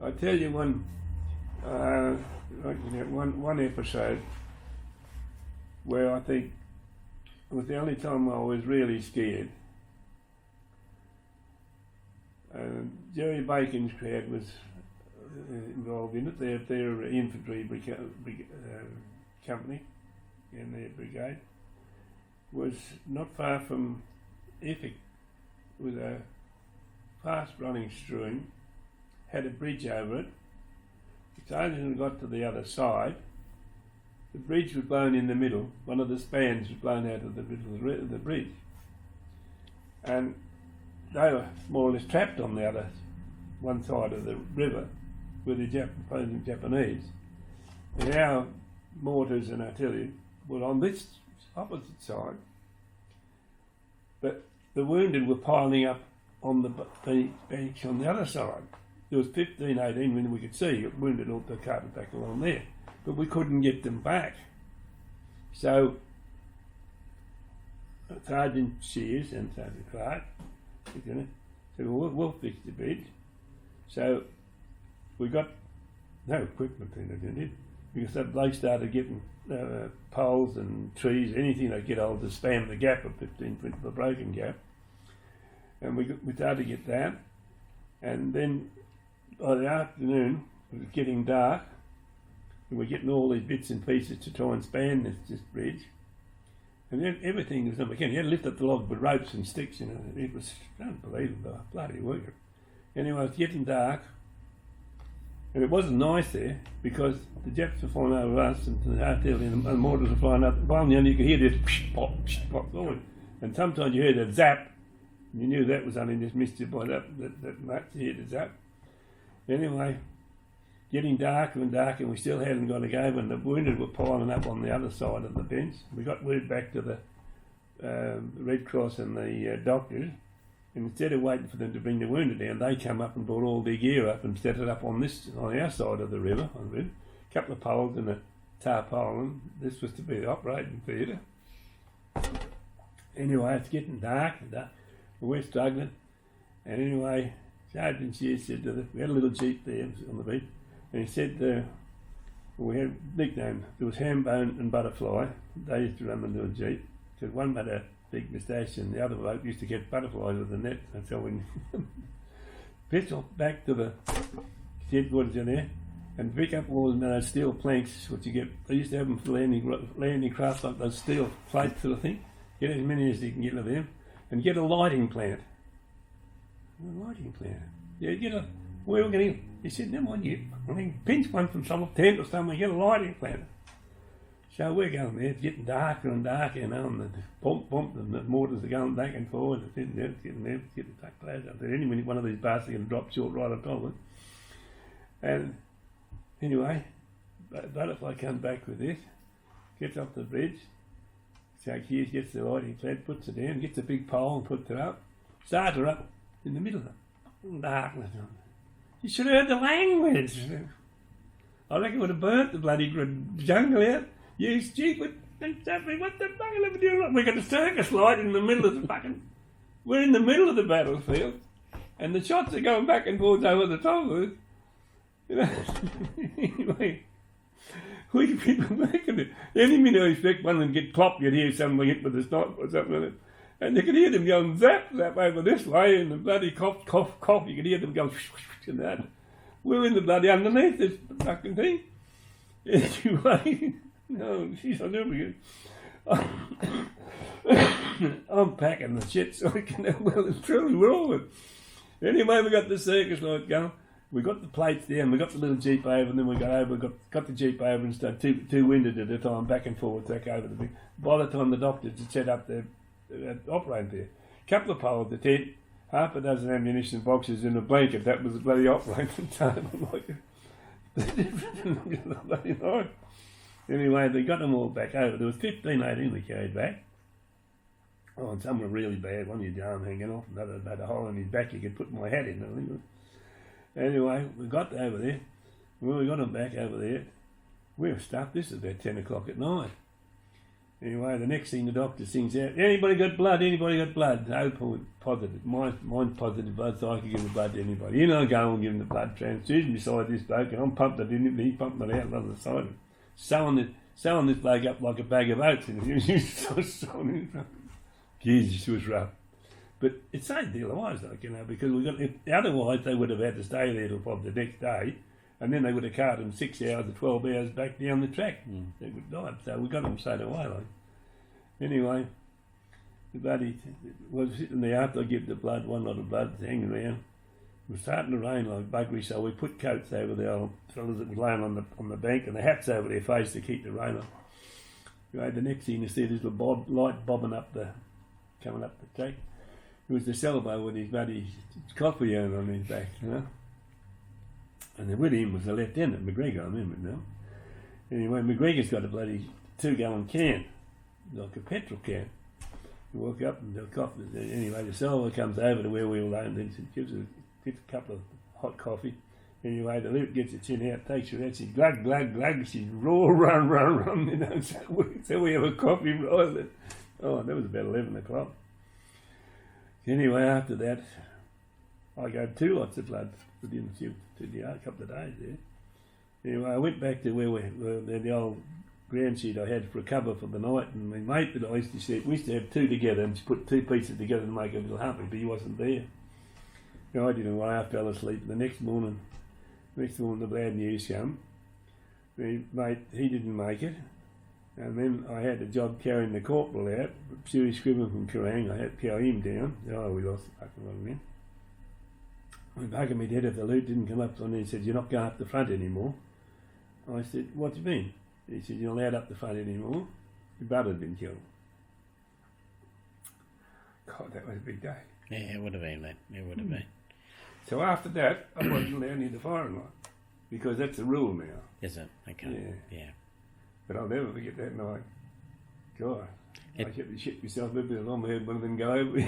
I tell you one episode where I think it was the only time I was really scared. Jerry Bacon's crowd was involved in it. Their infantry company and their brigade was not far from Effick with a fast running stream, had a bridge over it. The sergeant got to the other side. The bridge was blown in the middle. One of the spans was blown out of the middle of the bridge. And they were more or less trapped on the other one side of the river with the opposing Japanese. And our mortars and artillery were on this opposite side. But the wounded were piling up on the banks on the other side. There was 15, 18 when we could see wounded all the carpet back along there. But we couldn't get them back. So Sergeant Shears and Sergeant Clark said, well, we'll fix the bridge. So we got no equipment in it, did it? Because that bloke started getting poles and trees, anything they get hold to span the gap of 15 feet, the broken gap. And we started to get that. And then by the afternoon, it was getting dark. And we're getting all these bits and pieces to try and span this bridge. And then everything was done. You had to lift up the log with ropes and sticks, you know. It was unbelievable, bloody work. Anyway, it was getting dark. And it wasn't nice there because the Japs were flying over us and the artillery and the mortars were flying up. Finally, you could hear this pop, pop, pop. And sometimes you heard a zap. And you knew that was only just missed you by that much. You heard the zap. Anyway, getting darker and darker, and we still hadn't got to go, and the wounded were piling up on the other side of the bench. We got word back to the Red Cross and the doctors, and instead of waiting for them to bring the wounded down, they come up and brought all their gear up and set it up on our side of the river. A couple of poles and a tarpaulin. This was to be the operating theatre. Anyway, it's getting dark and dark. We're struggling, and anyway, Sergeant Shears said we had a little jeep there on the beach. And he said, we had a nickname. There was Hambone and Butterfly. They used to run the little jeep. Because one had a big moustache and the other bloke used to get butterflies with the net. And so we petrol back to the headquarters in there and pick up all those steel planks, which you get. They used to have them for landing craft, like those steel plates sort of thing. Get as many as you can get of them. And get a lighting plant. A lighting plant? Yeah, where are we going to get? He said, never mind, pinch one from some tent or somewhere, get a lighting plant. So we're going there, it's getting darker and darker, you know, and the pump, and the mortars are going back and forward, and it's getting there, it's getting close up there. Any minute one of these bastards are going to drop short right on top of it. And anyway, Butterfly comes back with this, gets off the bridge, so Hughes gets the lighting plant, puts it down, gets a big pole and puts it up, starts her up in the middle of the darkness. You should have heard the language. I reckon it would have burnt the bloody jungle out. You stupid. What the fuck are we doing? We've got a circus light in the middle of the fucking... We're in the middle of the battlefield. And the shots are going back and forth over the top of us. You know? Anyway, we people working it. Any minute I expect one and get clopped, you'd hear someone hit with a sniper or something like that. And you could hear them going zap, zap over this way, and the bloody cough, cough, cough. You could hear them go and that. We're in the bloody underneath this fucking thing. Anyway, no, she's on everything. I'm packing the shit so I can have well and truly roll it. Anyway, we got the circus light going. We got the plates there, and we got the little jeep over, and then we got over, got the jeep over and started two winded at a time, back and forward, back over the thing. By the time the doctors had set up their operating there, couple of poles, the tent, half a dozen ammunition boxes in a blanket. That was the bloody operating table. Anyway, they got them all back over. There was 15, 18 we carried back. Oh, and some were really bad. One had your arm hanging off, another had a hole in his back you could put my hat in. Anyway, we got over there. When we got them back over there, we were stuffed. This is about 10 o'clock at night. Anyway, the next thing the doctor sings out, anybody got blood, anybody got blood? No point, positive. Mine's positive blood, so I can give the blood to anybody. You know, go and give him the blood transfusion beside this bloke, and I'm pumped it in him, he pumped it out the other side. Sewing this bloke up like a bag of oats. Jesus, it was rough. But it saved their lives, like, you know, because otherwise they would have had to stay there till probably the next day, and then they would have carted them 6 hours or 12 hours back down the track. They would have died. So we got them straight away, like. Anyway, the buddy was sitting there after I give the blood, one lot of blood hanging around. It was starting to rain like buggery, so we put coats over the old fellas that were laying on the bank and the hats over their face to keep the rain off. Anyway, the next thing you see this little light bobbing coming up the track. It was the Salvo with his buddy's coffee urn on his back, you know. And then with him was the lieutenant, McGregor, I remember now. Anyway, McGregor's got a bloody 2-gallon can, like a petrol can. You walk up and the coffee. Anyway, the Salvo comes over to where we were laying and gives a couple of hot coffee. Anyway, the lip gets its chin out, takes her out, she's glug, glug, glug, she's raw, run, you know. So we have a coffee right. Oh, that was about 11 o'clock. Anyway, after that, I gave 2 lots of blood within a couple of days there. Anyway, I went back to where the old ground sheet I had for a cover for the night, and my mate that I used to sit, we used to have 2 together and just put 2 pieces together to make a little humpy, but he wasn't there. I didn't know why I fell asleep. The next morning the bad news come. My mate, he didn't make it. And then I had a job carrying the corporal out, Stewie Scriven from Terang. I had to carry him down. Oh, we lost the fucking one then. I'm bugging me dead if the loot didn't come up on there and said, you're not going up the front anymore. I said, what do you mean? He said, you're not allowed up the front anymore. Your brother had been killed. God, that was a big day. Yeah, it would have been, mate. It would have been. So after that, I wasn't allowed near the firing line, because that's the rule now. Is it? Okay. Yeah. But I'll never forget that night. God, I kept to shit myself a bit on my head, one of them go over.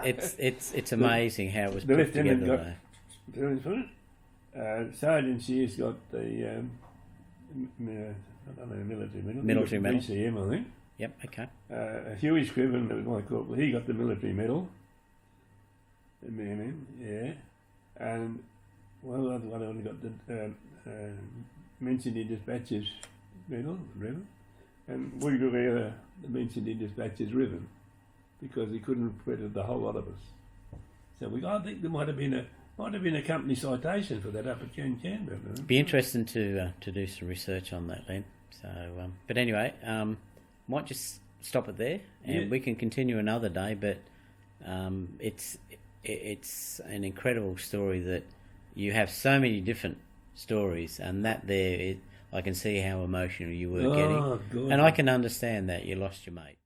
It's amazing how it was put together. Sergeant Shear's got the I don't know, military medal. Military medal. BCM, I think. Yep. Okay. Huey Scriven, that was my corporal, he got the military medal. Yeah. And one only got the mentioned in dispatches medal, ribbon, and we got the mentioned in dispatches ribbon because he couldn't have credited the whole lot of us. So I think there might have been a company citation for that up at Canberra. Be interesting to do some research on that, Len. So, but anyway, might just stop it there, and we can continue another day. But it's an incredible story that you have so many different stories, and that there, I can see how emotional you were getting, God. and I can understand that you lost your mate.